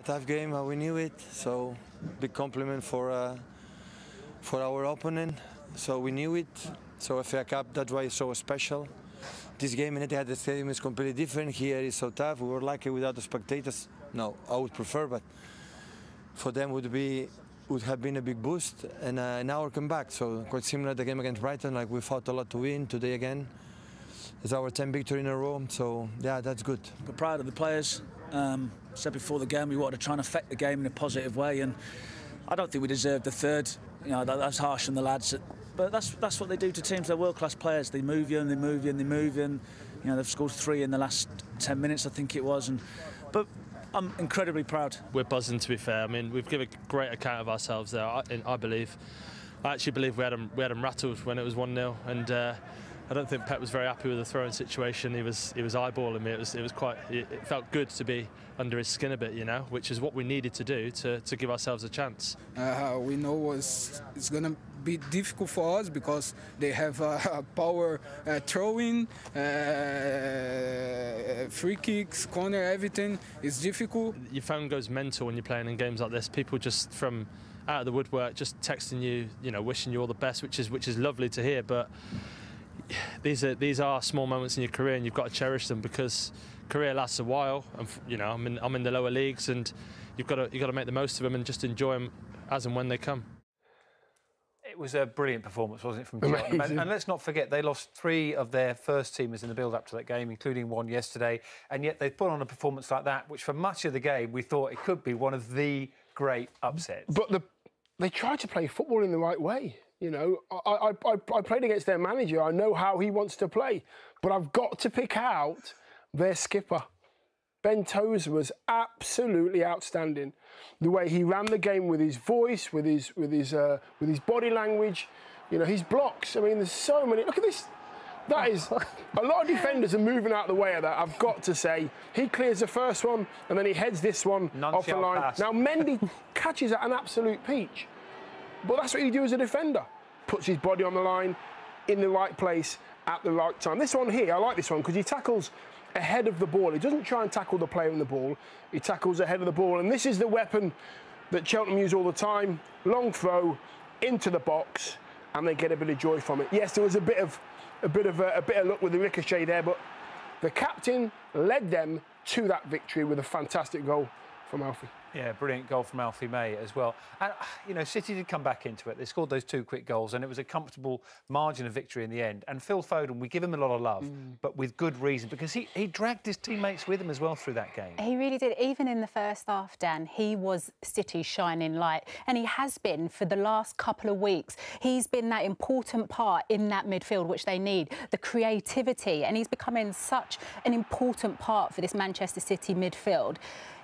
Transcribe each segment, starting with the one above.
tough game. We knew it. So big compliment for our opponent. So we knew it. So FA Cup, that's why it's so special. This game in Etihad Stadium is completely different. Here is so tough. We were lucky without the spectators. No, I would prefer, but for them would have been a big boost. And now we're come back. So quite similar to the game against Brighton. Like we fought a lot to win today again. It's our 10th victory in a row. So yeah, that's good. We're proud of the players. Said before the game we wanted to try and affect the game in a positive way, and I don't think we deserved the third. You know, that's harsh on the lads. But that's what they do to teams. They're world-class players. They move you and they move you and they move you. And, you know, they've scored 3 in the last 10 minutes, I think it was. But I'm incredibly proud. We're buzzing, to be fair. I mean, we've given a great account of ourselves there. I believe. I actually believe we had them rattled when it was 1-0, and I don't think Pep was very happy with the throwing situation. He was eyeballing me. It felt good to be under his skin a bit, you know, which is what we needed to do to give ourselves a chance. We know it's going to be difficult for us because they have power throwing, free kicks, corner, everything is difficult. Your phone goes mental when you're playing in games like this. People just from out of the woodwork just texting you, you know, wishing you all the best, which is lovely to hear. But these are small moments in your career, and you've got to cherish them because career lasts a while. And you know, I'm in the lower leagues, and you've got to make the most of them and just enjoy them as and when they come. It was a brilliant performance, wasn't it, from Cheltenham? And let's not forget, they lost 3 of their first teamers in the build-up to that game, including 1 yesterday, and yet they put on a performance like that, which for much of the game we thought it could be one of the great upsets. But they tried to play football in the right way. You know, I played against their manager. I know how he wants to play, but I've got to pick out their skipper. Ben Tozer was absolutely outstanding. The way he ran the game with his voice, with his body language, you know, his blocks. I mean, there's so many. Look at this. That is a lot of defenders are moving out of the way of that. I've got to say, he clears the first one and then he heads this one off the line. Pass. Now Mendy catches at an absolute peach. But that's what you do as a defender. Puts his body on the line, in the right place, at the right time. This one here, I like this one, because he tackles ahead of the ball. He doesn't try and tackle the player in the ball. He tackles ahead of the ball. And this is the weapon that Cheltenham use all the time. Long throw into the box, and they get a bit of joy from it. Yes, there was a bit of luck with the ricochet there, but the captain led them to that victory with a fantastic goal from Alfie. Yeah, brilliant goal from Alfie May as well. And, you know, City did come back into it. They scored those 2 quick goals, and it was a comfortable margin of victory in the end. And Phil Foden, we give him a lot of love, but with good reason, because he dragged his teammates with him as well through that game. He really did. Even in the first half, Dan, he was City's shining light, and he has been for the last couple of weeks. He's been that important part in that midfield, which they need, the creativity, and he's becoming such an important part for this Manchester City midfield.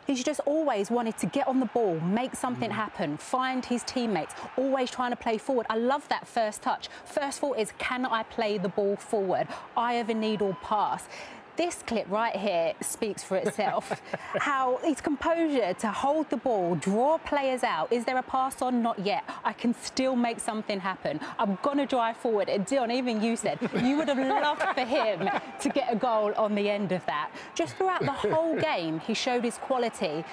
He's just always wanted to get on the ball, make something happen, find his teammates, always trying to play forward. I love that first touch. First thought is, can I play the ball forward? Eye of a needle pass. This clip right here speaks for itself. How his composure to hold the ball, draw players out. Is there a pass on? Not yet. I can still make something happen. I'm going to drive forward. And Dion, even you said you would have loved for him to get a goal on the end of that. Just throughout the whole game, he showed his quality.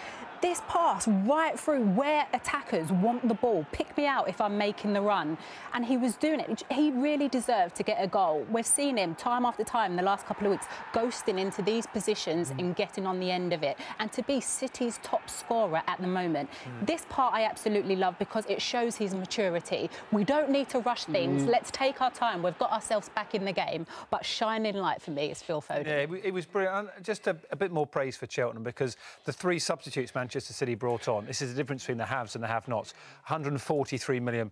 This pass right through where attackers want the ball. Pick me out if I'm making the run. And he was doing it. He really deserved to get a goal. We've seen him time after time in the last couple of weeks ghosting into these positions and getting on the end of it. And to be City's top scorer at the moment. This part I absolutely love because it shows his maturity. We don't need to rush things. Let's take our time. We've got ourselves back in the game. But shining light for me is Phil Foden. Yeah, it was brilliant. And just a bit more praise for Cheltenham because the 3 substitutes Manchester City brought on. This is the difference between the haves and the have-nots. £143 million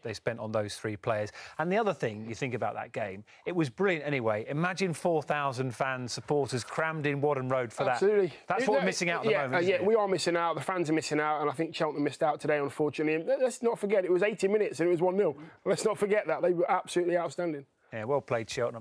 they spent on those 3 players. And the other thing you think about that game, it was brilliant anyway. Imagine 4,000 fans, supporters crammed in Wadden Road for Absolutely. that. That's what we're missing out at the moment, yeah, we are missing out. The fans are missing out, and I think Cheltenham missed out today, unfortunately. And let's not forget, it was 80 minutes and it was 1-0. Let's not forget that. They were absolutely outstanding. Yeah, well played, Cheltenham.